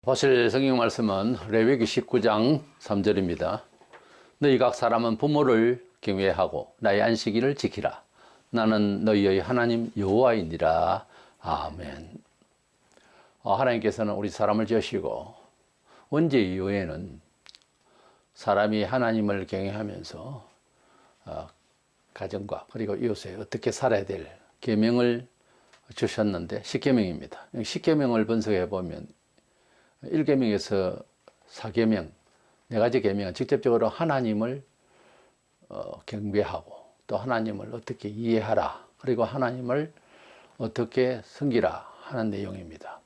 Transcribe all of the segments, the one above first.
보실 성경 말씀은 레위기 19장 3절입니다. 너희 각 사람은 부모를 경외하고 나의 안식일을 지키라. 나는 너희의 하나님 여호와이니라. 아멘. 하나님께서는 우리 사람을 지으시고 언제 이후에는 사람이 하나님을 경외하면서 가정과 그리고 이웃에 어떻게 살아야 될 계명을 주셨는데 10계명입니다. 10계명을 분석해 보면 1계명에서 4계명, 4가지 계명은 직접적으로 하나님을 경배하고 또 하나님을 어떻게 이해하라, 그리고 하나님을 어떻게 섬기라 하는 내용입니다.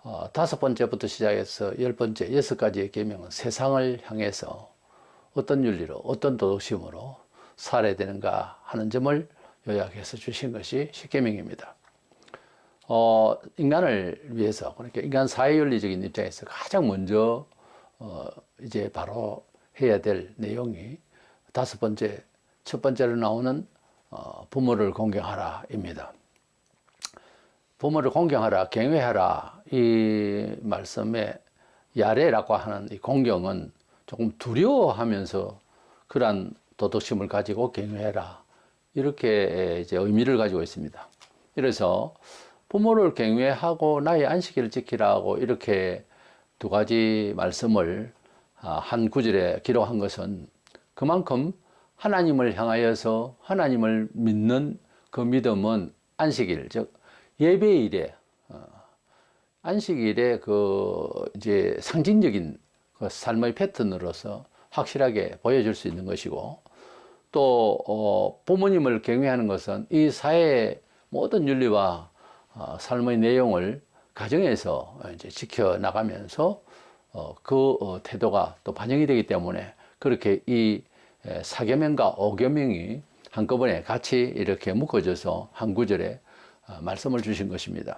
5번째부터 시작해서 10번째, 6가지의 계명은 세상을 향해서 어떤 윤리로, 어떤 도덕심으로 살아야 되는가 하는 점을 요약해서 주신 것이 10계명입니다. 인간을 위해서, 그러니까 인간 사회윤리적인 입장에서 가장 먼저 이제 바로 해야 될 내용이 5번째, 첫 번째로 나오는 부모를 공경하라입니다. 부모를 공경하라, 경외하라, 이 말씀에 야레라고 하는 이 공경은 조금 두려워하면서 그러한 도덕심을 가지고 경외해라, 이렇게 이제 의미를 가지고 있습니다. 그래서 부모를 경외하고 나의 안식일을 지키라고 이렇게 2가지 말씀을 한 구절에 기록한 것은 그만큼 하나님을 향하여서 하나님을 믿는 그 믿음은 안식일, 즉 예배일에 안식일의 그 이제 상징적인 그 삶의 패턴으로서 확실하게 보여줄 수 있는 것이고, 또 부모님을 경외하는 것은 이 사회의 모든 윤리와 삶의 내용을 가정에서 이제 지켜나가면서 그 태도가 또 반영이 되기 때문에 그렇게 이 4계명과 5계명이 한꺼번에 같이 이렇게 묶어져서 한 구절에 말씀을 주신 것입니다.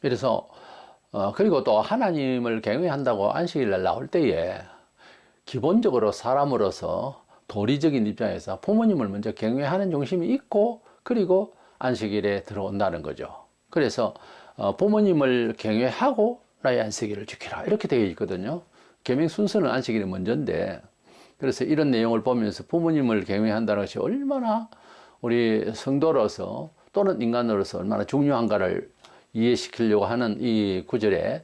그래서 그리고 또 하나님을 경외한다고 안식일날 나올 때에 기본적으로 사람으로서 도리적인 입장에서 부모님을 먼저 경외하는 중심이 있고, 그리고 안식일에 들어온다는 거죠. 그래서 부모님을 경외하고 나의 안식일을 지키라, 이렇게 되어 있거든요. 계명 순서는 안식일이 먼저인데, 그래서 이런 내용을 보면서 부모님을 경외한다는 것이 얼마나 우리 성도로서 또는 인간으로서 얼마나 중요한가를 이해시키려고 하는 이 구절의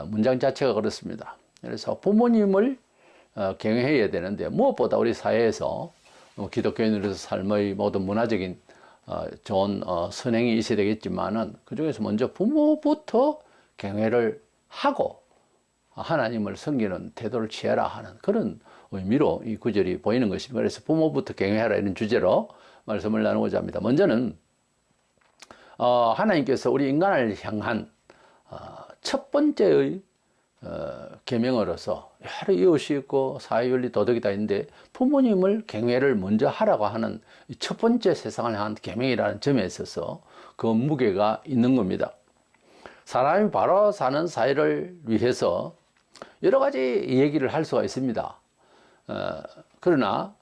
문장 자체가 그렇습니다. 그래서 부모님을 경외해야 되는데, 무엇보다 우리 사회에서 기독교인으로서 삶의 모든 문화적인 좋은 선행이 있어야 되겠지만은, 그 중에서 먼저 부모부터 경외를 하고 하나님을 섬기는 태도를 취해라 하는 그런 의미로 이 구절이 보이는 것입니다. 그래서 부모부터 경외하라, 이런 주제로 말씀을 나누고자 합니다. 먼저는 하나님께서 우리 인간을 향한 첫 번째의 계명으로서 여러 이웃이 있고 사회윤리 도덕이 다 있는데 부모님을 경외를 먼저 하라고 하는 첫 번째 세상을 향한 계명이라는 점에 있어서 그 무게가 있는 겁니다. 사람이 바로 사는 사회를 위해서 여러 가지 얘기를 할 수가 있습니다. 그러나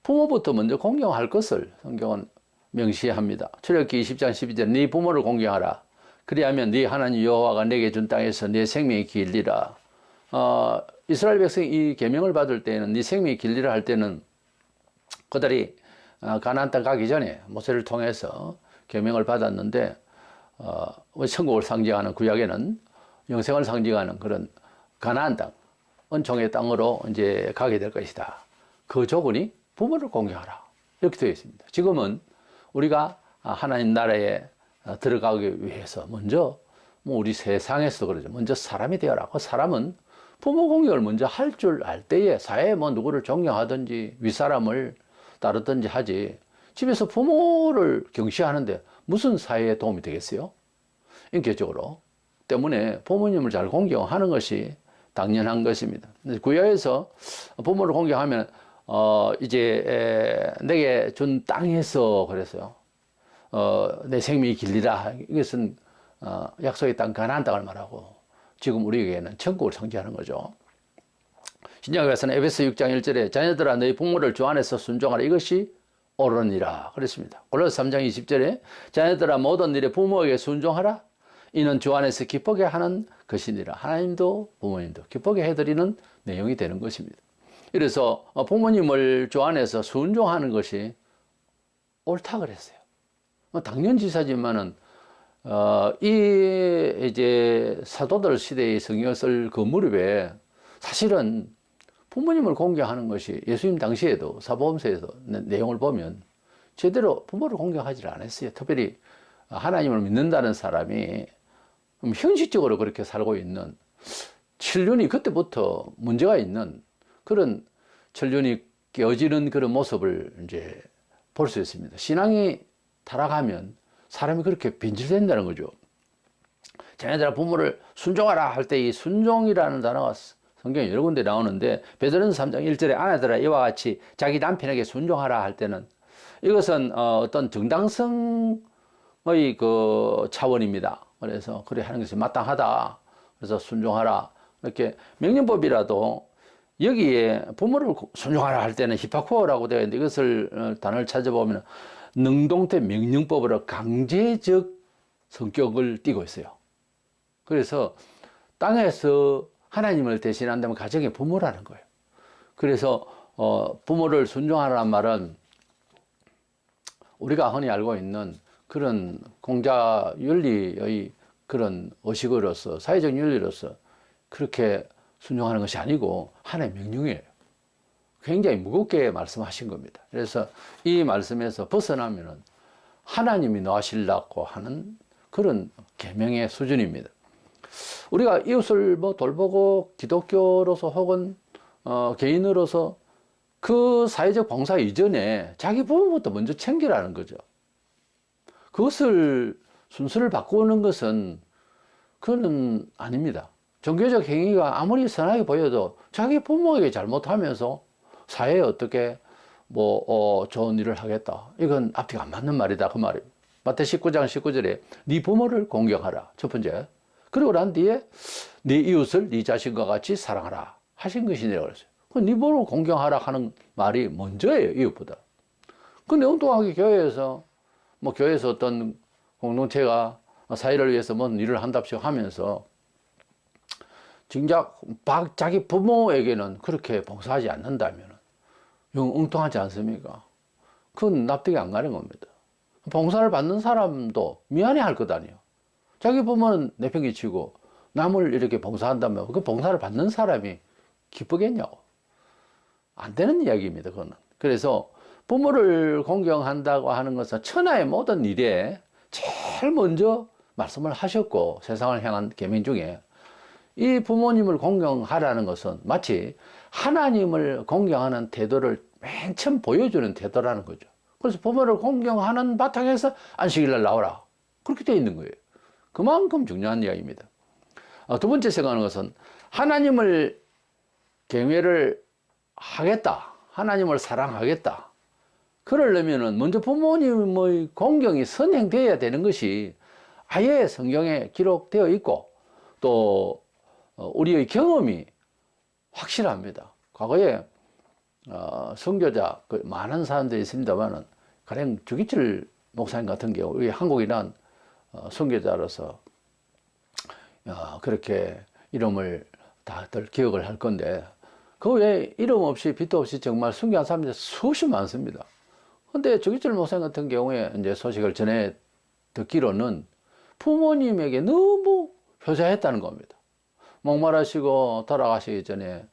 부모부터 먼저 공경할 것을 성경은 명시합니다. 출애굽기 20장 12절 네 부모를 공경하라. 그리하면 네 하나님 여호와가 내게 준 땅에서 네 생명이 길리라. 이스라엘 백성이 이 계명을 받을 때는 네 생명이 길리라 할 때는 그들이 가나안 땅 가기 전에 모세를 통해서 계명을 받았는데, 천국을 상징하는 구약에는 영생을 상징하는 그런 가나안 땅, 은총의 땅으로 이제 가게 될 것이다. 그 조건이 부모를 공경하라, 이렇게 되어 있습니다. 지금은 우리가 하나님 나라에 들어가기 위해서 먼저 우리 세상에서도 그러죠. 먼저 사람이 되어라. 그 사람은 부모 공경을 먼저 할 줄 알 때에 사회에 누구를 존경하든지 윗사람을 따르든지 하지, 집에서 부모를 경시하는데 무슨 사회에 도움이 되겠어요? 인격적으로. 때문에 부모님을 잘 공경하는 것이 당연한 것입니다. 구약에서 부모를 공경하면 이제 내게 준 땅에서 그랬어요. 내 생명이 길리라. 이것은 약속의 땅 가나안 땅을 말하고, 지금 우리에게는 천국을 상징하는 거죠. 신약에서는 에베소 6장 1절에 자녀들아 너희 부모를 주 안에서 순종하라, 이것이 옳으니라 그랬습니다. 골로새 3장 20절에 자녀들아 모든 일에 부모에게 순종하라, 이는 주 안에서 기쁘게 하는 것이니라. 하나님도 부모님도 기쁘게 해드리는 내용이 되는 것입니다. 그래서 부모님을 주 안에서 순종하는 것이 옳다 그랬어요. 당연지사지만은 이제 사도들 시대의 성경을 쓸 그 무렵에 사실은 부모님을 공경하는 것이 예수님 당시에도 사복음서에서 내용을 보면 제대로 부모를 공경하지 않았어요. 특별히 하나님을 믿는다는 사람이 형식적으로 그렇게 살고 있는 천륜이 그때부터 문제가 있는 그런 천륜이 깨어지는 그런 모습을 이제 볼 수 있습니다. 신앙이 타락하면 사람이 그렇게 변질된다는 거죠. 자녀들아 부모를 순종하라 할 때 이 순종이라는 단어가 성경에 여러 군데 나오는데 베드로전서 3장 1절에 아내들아 이와 같이 자기 남편에게 순종하라 할 때는 이것은 어떤 정당성의 그 차원입니다. 그래서 그래 하는 것이 마땅하다. 그래서 순종하라. 이렇게 명령법이라도 여기에 부모를 순종하라 할 때는 히파코어라고 되어 있는데 이것을 단어를 찾아보면 능동태 명령법으로 강제적 성격을 띠고 있어요. 그래서 땅에서 하나님을 대신한다면 가정의 부모라는 거예요. 그래서 부모를 순종하라는 말은 우리가 흔히 알고 있는 그런 공자 윤리의 그런 의식으로서 사회적 윤리로서 그렇게 순종하는 것이 아니고 하나의 명령이에요. 굉장히 무겁게 말씀하신 겁니다. 그래서 이 말씀에서 벗어나면은 하나님이 노하시려고 하는 그런 계명의 수준입니다. 우리가 이웃을 뭐 돌보고 기독교로서 혹은 개인으로서 그 사회적 봉사 이전에 자기 부모부터 먼저 챙기라는 거죠. 그것을 순서를 바꾸는 것은 그건 아닙니다. 종교적 행위가 아무리 선하게 보여도 자기 부모에게 잘못하면서 사회에 어떻게 좋은 일을 하겠다. 이건 앞뒤가 안 맞는 말이다. 그 말이에요. 마태 19장 19절에 네 부모를 공경하라. 첫 번째. 그리고 난 뒤에 네 이웃을 네 자신과 같이 사랑하라 하신 것이네요. 그랬어요. 네 부모를 공경하라 하는 말이 먼저예요. 이웃보다. 근데 엉뚱하게 교회에서 교회에서 어떤 공동체가 사회를 위해서 뭔 일을 한답시고 하면서 정작 자기 부모에게는 그렇게 봉사하지 않는다면 이건 엉뚱하지 않습니까? 그건 납득이 안 가는 겁니다. 봉사를 받는 사람도 미안해 할 것 아니에요. 자기 부모는 내팽개치고 남을 이렇게 봉사한다면 그 봉사를 받는 사람이 기쁘겠냐고. 안 되는 이야기입니다. 그거는. 그래서 부모를 공경한다고 하는 것은 천하의 모든 일에 제일 먼저 말씀을 하셨고 세상을 향한 계명 중에 이 부모님을 공경하라는 것은 마치 하나님을 공경하는 태도를 맨 처음 보여주는 태도라는 거죠. 그래서 부모를 공경하는 바탕에서 안식일날 나오라. 그렇게 되어 있는 거예요. 그만큼 중요한 이야기입니다. 두 번째 생각하는 것은 하나님을 경외를 하겠다. 하나님을 사랑하겠다. 그러려면 먼저 부모님의 공경이 선행되어야 되는 것이 아예 성경에 기록되어 있고 또 우리의 경험이 확실합니다. 과거에 선교자 많은 사람들이 있습니다만은 가령 주기철 목사님 같은 경우 우리 한국이란 선교자로서 그렇게 이름을 다들 기억을 할 건데 그 외에 이름 없이 빛도 없이 정말 순교한 사람들이 수없이 많습니다. 근데 주기철 목사님 같은 경우에 이제 소식을 전해 듣기로는 부모님에게 너무 효자했다는 겁니다. 목마르시고 돌아가시기 전에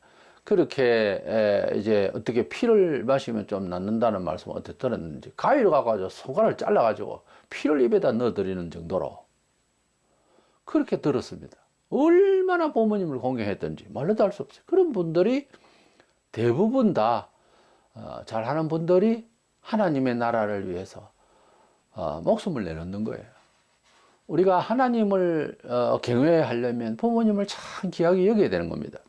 그렇게 이제 어떻게 피를 마시면 좀 낫는다는 말씀을 어떻게 들었는지 가위로 가가지고 손가락을 잘라가지고 피를 입에다 넣어드리는 정도로 그렇게 들었습니다. 얼마나 부모님을 공경했던지 말로도 할 수 없어요. 그런 분들이 대부분 다 잘하는 분들이 하나님의 나라를 위해서 목숨을 내놓는 거예요. 우리가 하나님을 경외하려면 부모님을 참 귀하게 여겨야 되는 겁니다.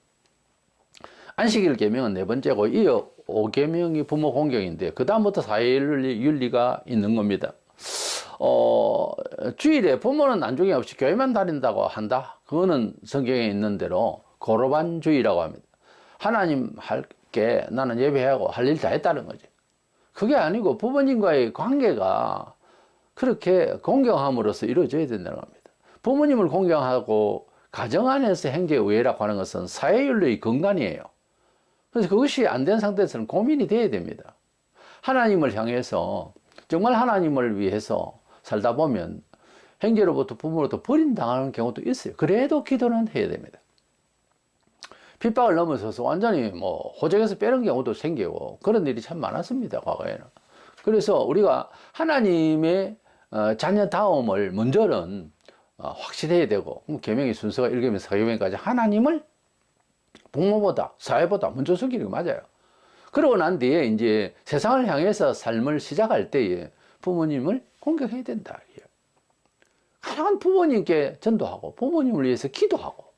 안식일 계명은 네 번째고 이어 5계명이 부모 공경인데 그 다음부터 사회윤리가 있는 겁니다. 주일에 부모는 안중에 없이 교회만 다닌다고 한다. 그거는 성경에 있는 대로 고로반주의라고 합니다. 하나님 할게 나는 예배하고 할 일 다 했다는 거죠. 그게 아니고 부모님과의 관계가 그렇게 공경함으로써 이루어져야 된다는 겁니다. 부모님을 공경하고 가정 안에서 행제의회라고 하는 것은 사회윤리의 근간이에요. 그래서 그것이 안 된 상태에서는 고민이 돼야 됩니다. 하나님을 향해서 정말 하나님을 위해서 살다 보면 형제로부터 부모로부터 버림당하는 경우도 있어요. 그래도 기도는 해야 됩니다. 핍박을 넘어서서 완전히 뭐 호적에서 빼는 경우도 생기고 그런 일이 참 많았습니다, 과거에는. 그래서 우리가 하나님의 자녀다움을 먼저는 확실해야 되고, 계명의 순서가 1계명, 4계명까지 하나님을 부모보다 사회보다 먼저 섬기는 게 맞아요. 그러고 난 뒤에 이제 세상을 향해서 삶을 시작할 때에 부모님을 공경해야 된다. 가능한 부모님께 전도하고 부모님을 위해서 기도하고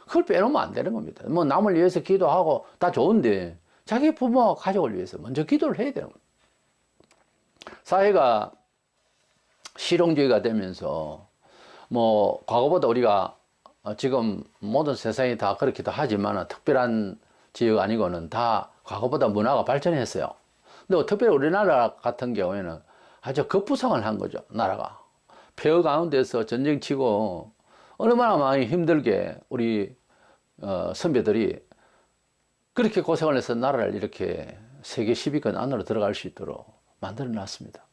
그걸 빼놓으면 안 되는 겁니다. 뭐 남을 위해서 기도하고 다 좋은데 자기 부모와 가족을 위해서 먼저 기도를 해야 되는 겁니다. 사회가 실용주의가 되면서 뭐 과거보다 우리가 지금 모든 세상이 다 그렇기도 하지만 특별한 지역 아니고는 다 과거보다 문화가 발전했어요. 근데 특별히 우리나라 같은 경우에는 아주 급부상을 한 거죠, 나라가. 폐허 가운데서 전쟁 치고 얼마나 많이 힘들게 우리 선배들이 그렇게 고생을 해서 나라를 이렇게 세계 10위권 안으로 들어갈 수 있도록 만들어 놨습니다.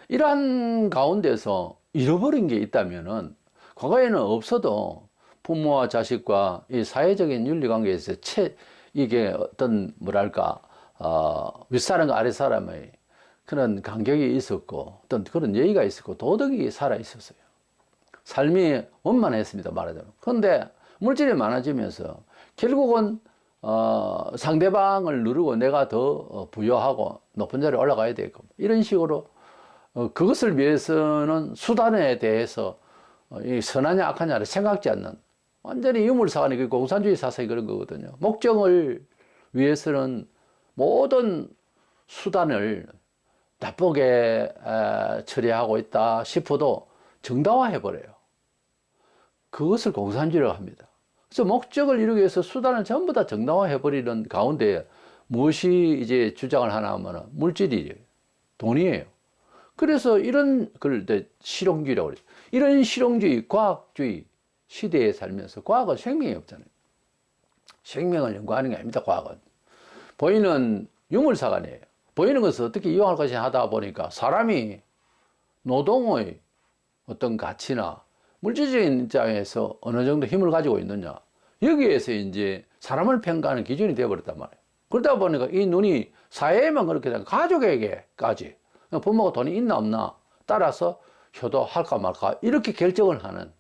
이러한 가운데서 잃어버린 게 있다면은 과거에는 없어도 부모와 자식과 이 사회적인 윤리관계에서 이게 어떤 뭐랄까 윗사람과 아랫사람의 그런 간격이 있었고 어떤 그런 예의가 있었고 도덕이 살아 있었어요. 삶이 원만했습니다, 말하자면. 그런데 물질이 많아지면서 결국은 상대방을 누르고 내가 더 부여하고 높은 자리에 올라가야 되고 이런 식으로 그것을 위해서는 수단에 대해서 선하냐 악하냐를 생각지 않는 완전히 유물사관이 공산주의 사상이 그런 거거든요. 목적을 위해서는 모든 수단을 나쁘게 처리하고 있다 싶어도 정당화해버려요. 그것을 공산주의라고 합니다. 그래서 목적을 이루기 위해서 수단을 전부 다 정당화해버리는 가운데 무엇이 이제 주장을 하나 하면 물질이에요. 돈이에요. 그래서 이런 걸 실용주의라고 그래요. 이런 실용주의, 과학주의 시대에 살면서 과학은 생명이 없잖아요. 생명을 연구하는 게 아닙니다, 과학은. 보이는 유물사관이에요. 보이는 것을 어떻게 이용할 것이냐 하다 보니까 사람이 노동의 어떤 가치나 물질적인 입장에서 어느 정도 힘을 가지고 있느냐. 여기에서 이제 사람을 평가하는 기준이 되어버렸단 말이에요. 그러다 보니까 이 눈이 사회에만 그렇게 되면 가족에게까지 부모가 돈이 있나 없나 따라서 효도할까 말까 이렇게 결정을 하는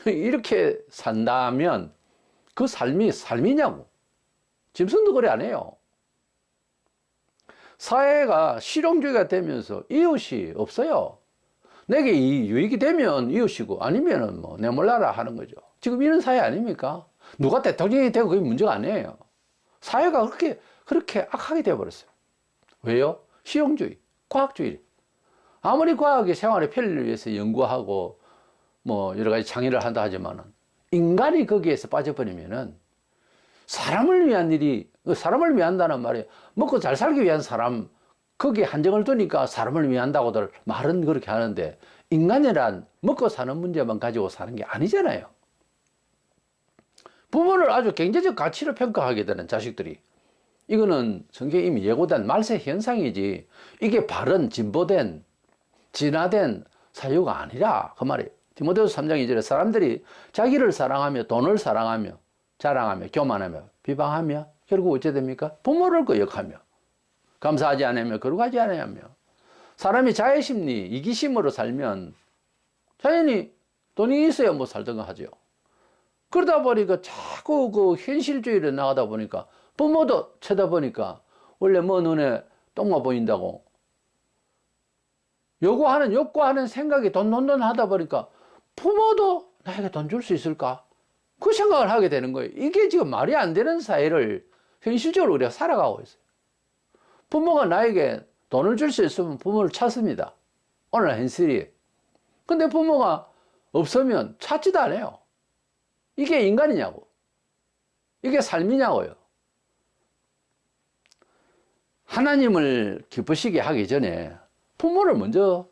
이렇게 산다면 그 삶이 삶이냐고. 짐승도 그래 안 해요. 사회가 실용주의가 되면서 이웃이 없어요. 내게 이 유익이 되면 이웃이고 아니면은 뭐 내 몰라라 하는 거죠. 지금 이런 사회 아닙니까? 누가 대통령이 되고 그게 문제가 아니에요. 사회가 그렇게 악하게 되어버렸어요. 왜요? 실용주의, 과학주의. 아무리 과학이 생활의 편리를 위해서 연구하고 뭐 여러 가지 창의를 한다 하지만은 인간이 거기에서 빠져버리면은 사람을 위한 일이, 사람을 위한다는 말이 먹고 잘 살기 위한 사람, 거기에 한정을 두니까 사람을 위한다고들 말은 그렇게 하는데 인간이란 먹고 사는 문제만 가지고 사는 게 아니잖아요. 부모를 아주 경제적 가치로 평가하게 되는 자식들이 이거는 성경에 이미 예고된 말세 현상이지 이게 바른 진보된 진화된 사유가 아니라 그 말이에요. 디모데후서 3장 2절에 사람들이 자기를 사랑하며 돈을 사랑하며 자랑하며 교만하며 비방하며 결국 어째 됩니까? 부모를 거역하며 감사하지 않으며 거룩하지 않으며 사람이 자애심리 이기심으로 살면 자연히 돈이 있어야 뭐 살던가 하죠. 그러다 보니까 자꾸 그 현실주의를 나가다 보니까 부모도 쳐다보니까 원래 뭐 눈에 똥만 보인다고 욕구하는 생각이 돈 하다 보니까 부모도 나에게 돈 줄 수 있을까? 그 생각을 하게 되는 거예요. 이게 지금 말이 안 되는 사회를 현실적으로 우리가 살아가고 있어요. 부모가 나에게 돈을 줄 수 있으면 부모를 찾습니다. 오늘 현실이. 근데 부모가 없으면 찾지도 않아요. 이게 인간이냐고. 이게 삶이냐고요. 하나님을 기쁘시게 하기 전에 부모를 먼저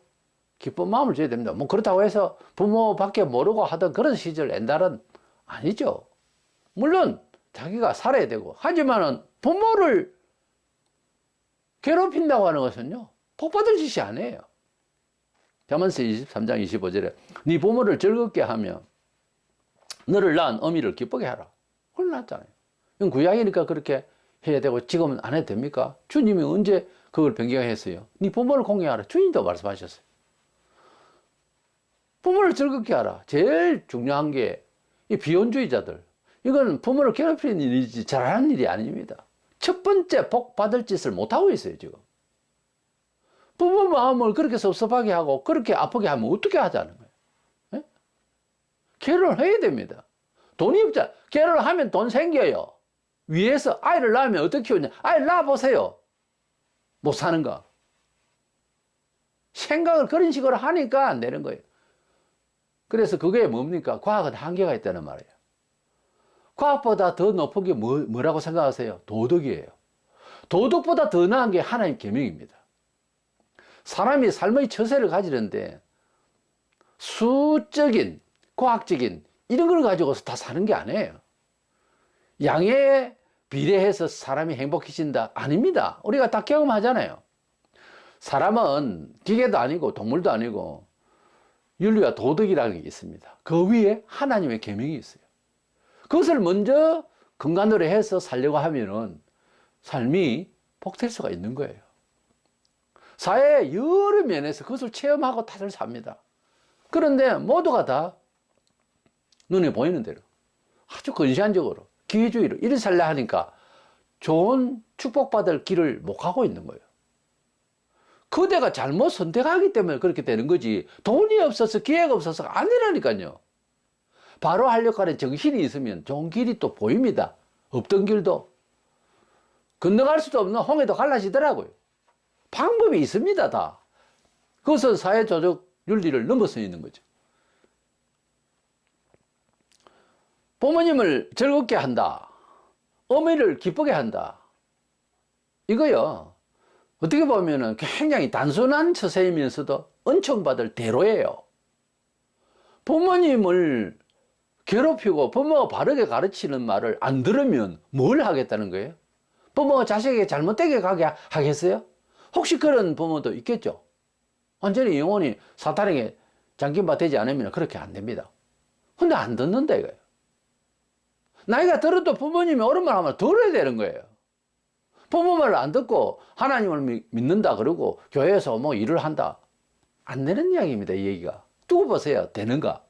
기쁜 마음을 줘야 됩니다. 뭐 그렇다고 해서 부모밖에 모르고 하던 그런 시절 옛날은 아니죠. 물론 자기가 살아야 되고, 하지만은 부모를 괴롭힌다고 하는 것은요, 복받을 짓이 아니에요. 잠언서 23장 25절에 네 부모를 즐겁게 하며 너를 낳은 어미를 기쁘게 하라. 그걸 낳았잖아요. 이건 구약이니까 그렇게 해야 되고 지금은 안 해도 됩니까? 주님이 언제 그걸 변경했어요? 네 부모를 공경하라. 주님도 말씀하셨어요. 부모를 즐겁게 하라. 제일 중요한 게 이 비혼주의자들. 이건 부모를 괴롭히는 일이지 잘하는 일이 아닙니다. 첫 번째 복 받을 짓을 못하고 있어요, 지금. 부모 마음을 그렇게 섭섭하게 하고 그렇게 아프게 하면 어떻게 하자는 거예요? 예? 결혼을 해야 됩니다. 돈이 없잖아. 결혼을 하면 돈 생겨요. 위에서 아이를 낳으면 어떻게 키우냐? 아이를 낳아보세요. 못 사는가? 생각을 그런 식으로 하니까 안 되는 거예요. 그래서 그게 뭡니까? 과학은 한계가 있다는 말이에요. 과학보다 더 높은 게 뭐라고 생각하세요? 도덕이에요. 도덕보다 더 나은 게 하나님 계명입니다. 사람이 삶의 처세를 가지는데 수적인, 과학적인 이런 걸 가지고서 다 사는 게 아니에요. 양에 비례해서 사람이 행복해진다? 아닙니다. 우리가 다 경험하잖아요. 사람은 기계도 아니고 동물도 아니고 윤리와 도덕이라는 게 있습니다. 그 위에 하나님의 계명이 있어요. 그것을 먼저 근간으로 해서 살려고 하면은 삶이 복될 수가 있는 거예요. 사회의 여러 면에서 그것을 체험하고 다들 삽니다. 그런데 모두가 다 눈에 보이는 대로 아주 근시안적으로 기회주의로 이리 살려 하니까 좋은 축복받을 길을 못 가고 있는 거예요. 그대가 잘못 선택하기 때문에 그렇게 되는 거지 돈이 없어서 기회가 없어서 아니라니까요. 바로 하려고 하는 정신이 있으면 좋은 길이 또 보입니다. 없던 길도 건너갈 수도 없는 홍해도 갈라지더라고요. 방법이 있습니다, 다. 그것은 사회조적 윤리를 넘어서 있는 거죠. 부모님을 즐겁게 한다. 어머니를 기쁘게 한다. 이거요. 어떻게 보면은 굉장히 단순한 처세이면서도 은총받을 대로예요. 부모님을 괴롭히고 부모가 바르게 가르치는 말을 안 들으면 뭘 하겠다는 거예요? 부모가 자식에게 잘못되게 가게 하겠어요? 혹시 그런 부모도 있겠죠? 완전히 영혼이 사탄에게 잠김바 되지 않으면 그렇게 안 됩니다. 근데 안 듣는다 이거예요. 나이가 들어도 부모님이 옳은 말 하면 들어야 되는 거예요. 부모 말을 안 듣고 하나님을 믿는다 그러고 교회에서 뭐 일을 한다. 안 되는 이야기입니다, 이 얘기가. 두고 보세요. 되는가?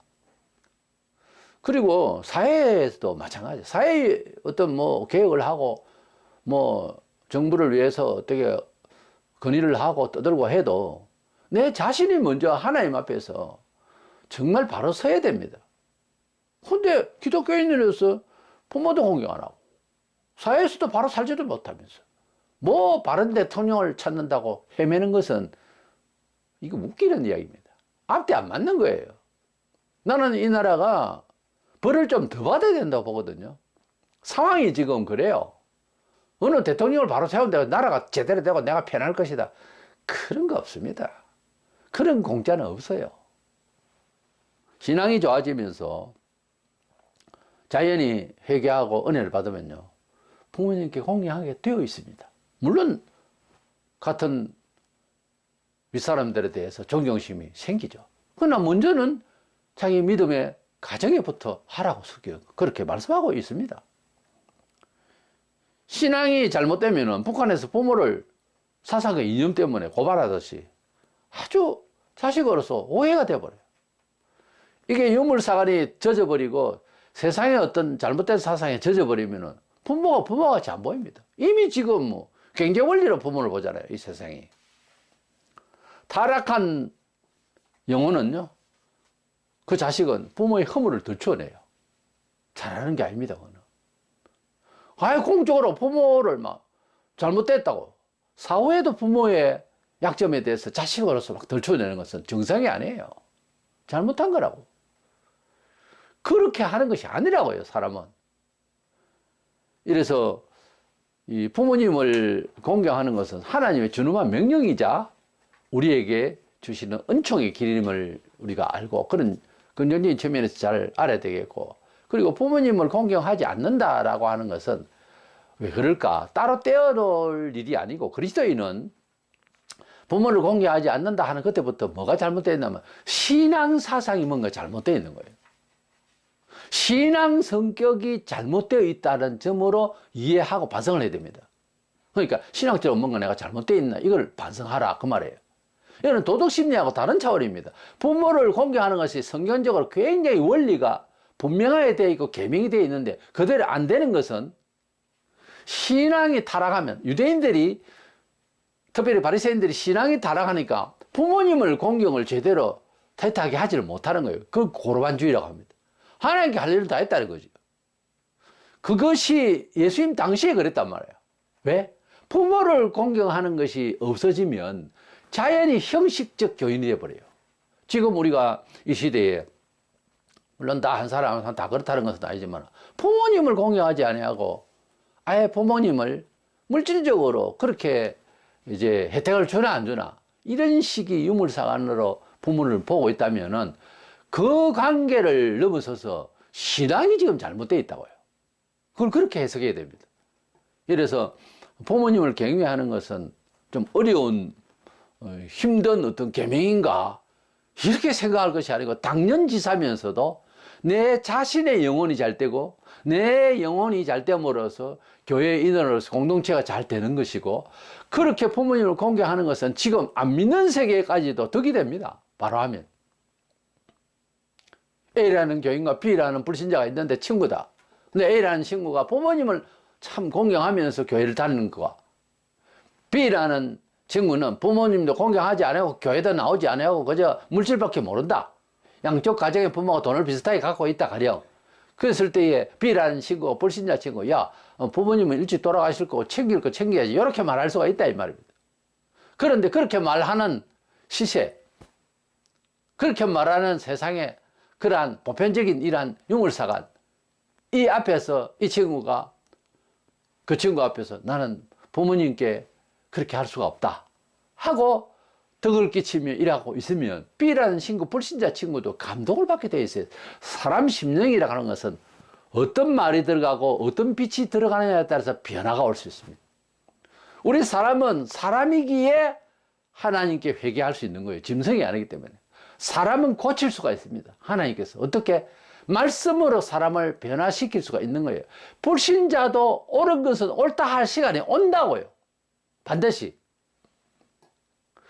그리고 사회에서도 마찬가지예요. 사회에 어떤 뭐 계획을 하고 뭐 정부를 위해서 어떻게 건의를 하고 떠들고 해도 내 자신이 먼저 하나님 앞에서 정말 바로 서야 됩니다. 근데 기독교인으로서 부모도 공경 안 하고 사회에서도 바로 살지도 못하면서 뭐 바른 대통령을 찾는다고 헤매는 것은 이거 웃기는 이야기입니다. 앞뒤 안 맞는 거예요. 나는 이 나라가 벌을 좀 더 받아야 된다고 보거든요. 상황이 지금 그래요. 어느 대통령을 바로 세운다고 나라가 제대로 되고 내가 편할 것이다. 그런 거 없습니다. 그런 공짜는 없어요. 신앙이 좋아지면서 자연히 회개하고 은혜를 받으면요. 부모님께 공경하게 되어 있습니다. 물론 같은 윗사람들에 대해서 존경심이 생기죠. 그러나 먼저는 자기 믿음의 가정에부터 하라고 그렇게 말씀하고 있습니다. 신앙이 잘못되면 북한에서 부모를 사상의 이념 때문에 고발하듯이 아주 자식으로서 오해가 되어버려요. 이게 유물사관이 젖어버리고 세상에 어떤 잘못된 사상에 젖어버리면 부모가 부모같이 안 보입니다. 이미 지금 뭐 경제원리로 부모를 보잖아요, 이 세상이. 타락한 영혼은요, 그 자식은 부모의 허물을 덜추어내요. 잘하는 게 아닙니다, 그거는. 아예 공적으로 부모를 막 잘못됐다고 사후에도 부모의 약점에 대해서 자식으로서 막 덜추어내는 것은 정상이 아니에요. 잘못한 거라고. 그렇게 하는 것이 아니라고요, 사람은. 이래서 이 부모님을 공경하는 것은 하나님의 준엄한 명령이자 우리에게 주시는 은총의 길임을 우리가 알고 그런 긍정적인 측면에서 잘 알아야 되겠고, 그리고 부모님을 공경하지 않는다라고 하는 것은 왜 그럴까? 따로 떼어놓을 일이 아니고, 그리스도인은 부모를 공경하지 않는다 하는 그때부터 뭐가 잘못되어 있냐면 신앙 사상이 뭔가 잘못되어 있는 거예요. 신앙 성격이 잘못되어 있다는 점으로 이해하고 반성을 해야 됩니다. 그러니까 신앙적으로 뭔가 내가 잘못되어 있나 이걸 반성하라 그 말이에요. 이거는 도덕심리하고 다른 차원입니다. 부모를 공경하는 것이 성경적으로 굉장히 원리가 분명하게 되어 있고 계명이 되어 있는데 그대로 안 되는 것은 신앙이 타락하면, 유대인들이 특별히 바리새인들이 신앙이 타락하니까 부모님을 공경을 제대로 타이트하게 하지를 못하는 거예요. 그 고로반주의라고 합니다. 하나님께 할 일을 다 했다는 거죠. 그것이 예수님 당시에 그랬단 말이에요. 왜? 부모를 공경하는 것이 없어지면 자연히 형식적 교인이 되어버려요. 지금 우리가 이 시대에 물론 다 한 사람 다 그렇다는 것은 아니지만 부모님을 공경하지 아니하고 아예 부모님을 물질적으로 그렇게 이제 혜택을 주나 안 주나 이런 식의 유물사관으로 부모를 보고 있다면은 그 관계를 넘어서서 신앙이 지금 잘못되어 있다고요. 그걸 그렇게 해석해야 됩니다. 이래서 부모님을 경외하는 것은 좀 어려운 힘든 어떤 계명인가 이렇게 생각할 것이 아니고 당연지사면서도 내 자신의 영혼이 잘 되고 내 영혼이 잘 됨으로써 교회 인원으로서 공동체가 잘 되는 것이고, 그렇게 부모님을 공경하는 것은 지금 안 믿는 세계까지도 덕이 됩니다. 바로 하면 A라는 교인과 B라는 불신자가 있는데 친구다. 근데 A라는 친구가 부모님을 참 공경하면서 교회를 다니는 거와 B라는 친구는 부모님도 공경하지 않고 교회도 나오지 않고 그저 물질밖에 모른다. 양쪽 가정의 부모가 돈을 비슷하게 갖고 있다 가령. 그랬을 때에 B라는 친구, 불신자 친구, 야 부모님은 일찍 돌아가실 거고 챙길 거 챙겨야지, 이렇게 말할 수가 있다 이 말입니다. 그런데 그렇게 말하는 시세, 그렇게 말하는 세상에 그러한 보편적인 이러한 유물사관, 이 앞에서 이 친구가 그 친구 앞에서 나는 부모님께 그렇게 할 수가 없다 하고 덕을 끼치며 일하고 있으면 B라는 친구, 불신자 친구도 감동을 받게 되어 있어요. 사람 심령이라고 하는 것은 어떤 말이 들어가고 어떤 빛이 들어가느냐에 따라서 변화가 올 수 있습니다. 우리 사람은 사람이기에 하나님께 회개할 수 있는 거예요. 짐승이 아니기 때문에. 사람은 고칠 수가 있습니다. 하나님께서 어떻게 말씀으로 사람을 변화시킬 수가 있는 거예요. 불신자도 옳은 것은 옳다 할 시간이 온다고요. 반드시.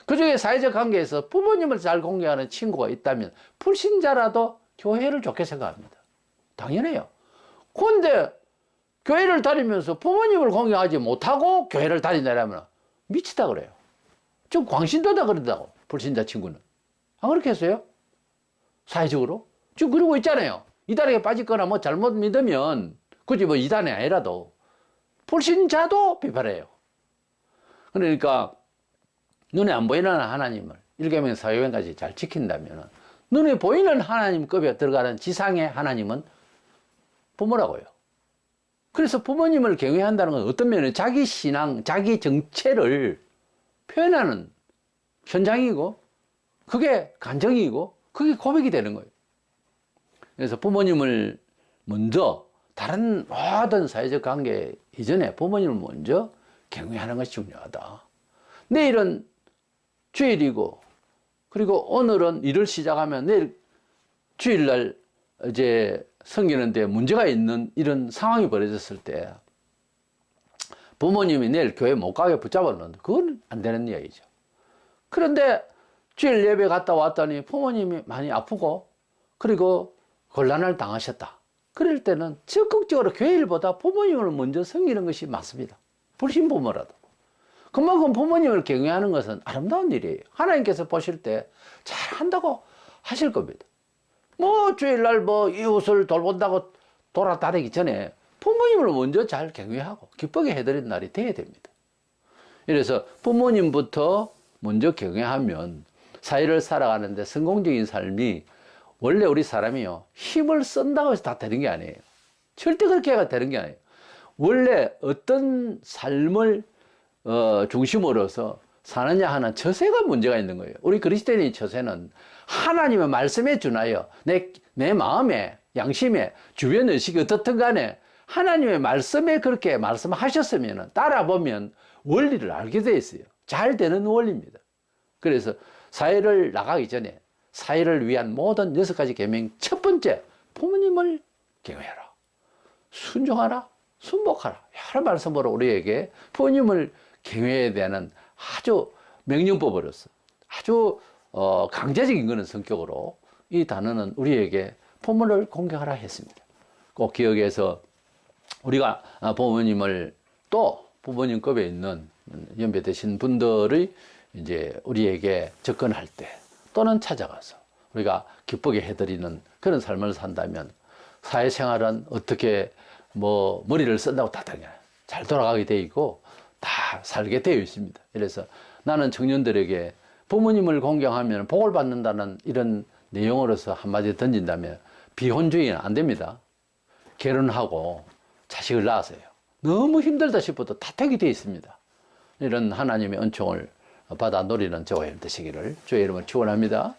그중에 사회적 관계에서 부모님을 잘 공경하는 친구가 있다면 불신자라도 교회를 좋게 생각합니다. 당연해요. 그런데 교회를 다니면서 부모님을 공경하지 못하고 교회를 다니려면 미치다 그래요. 좀 광신도다 그런다고, 불신자 친구는. 안 그렇게 했어요? 사회적으로? 지금 그러고 있잖아요. 이단에 빠졌거나 뭐 잘못 믿으면, 굳이 뭐 이단이 아니라도 불신자도 비판해요. 그러니까 눈에 안 보이는 하나님을 일계명 사회명까지 잘 지킨다면 눈에 보이는 하나님급에 들어가는 지상의 하나님은 부모라고요. 그래서 부모님을 경외한다는 건 어떤 면에 자기 신앙, 자기 정체를 표현하는 현장이고, 그게 간정이고, 그게 고백이 되는 거예요. 그래서 부모님을 먼저 다른 모든 사회적 관계 이전에 부모님을 먼저 경외하는 것이 중요하다. 내일은 주일이고, 그리고 오늘은 일을 시작하면 내일 주일날 이제 섬기는데 문제가 있는 이런 상황이 벌어졌을 때 부모님이 내일 교회 못 가게 붙잡아 놓는다. 그건 안 되는 이야기죠. 그런데 주일 예배 갔다 왔더니 부모님이 많이 아프고 그리고 곤란을 당하셨다. 그럴 때는 적극적으로 교회 일보다 부모님을 먼저 섬기는 것이 맞습니다. 불신부모라도. 그만큼 부모님을 경외하는 것은 아름다운 일이에요. 하나님께서 보실 때 잘한다고 하실 겁니다. 뭐 주일날 뭐 이웃을 돌본다고 돌아다니기 전에 부모님을 먼저 잘 경외하고 기쁘게 해드리는 날이 돼야 됩니다. 그래서 부모님부터 먼저 경외하면 사회를 살아가는데 성공적인 삶이, 원래 우리 사람이요 힘을 쓴다고 해서 다 되는 게 아니에요. 절대 그렇게 해가 되는 게 아니에요. 원래 어떤 삶을 중심으로서 사느냐 하는 처세가 문제가 있는 거예요. 우리 그리스도인의 처세는 하나님의 말씀에 준하여 내 마음에, 양심에, 주변 의식이 어떻든 간에 하나님의 말씀에 그렇게 말씀하셨으면 따라보면 원리를 알게 돼 있어요. 잘 되는 원리입니다. 그래서 사회를 나가기 전에 사회를 위한 모든 6가지 계명 첫 번째, 부모님을 경외하라, 순종하라, 순복하라. 여러 말씀으로 우리에게 부모님을 경외해야 되는 아주 명령법으로서 아주 강제적인 그런 성격으로 이 단어는 우리에게 부모를 공경하라 했습니다. 꼭 기억해서 우리가 부모님을 또 부모님급에 있는 연배 되신 분들의 이제 우리에게 접근할 때 또는 찾아가서 우리가 기쁘게 해드리는 그런 삶을 산다면 사회생활은 어떻게 뭐 머리를 쓴다고 다 잘 돌아가게 돼 있고 다 살게 되어 있습니다. 그래서 나는 청년들에게 부모님을 공경하면 복을 받는다는 이런 내용으로서 한마디 던진다면 비혼주의는 안 됩니다. 결혼하고 자식을 낳았어요. 너무 힘들다 싶어도 다택이 되어 있습니다. 이런 하나님의 은총을 받아 누리는 저와 여러분 되시기를 주의 이름으로 축원합니다.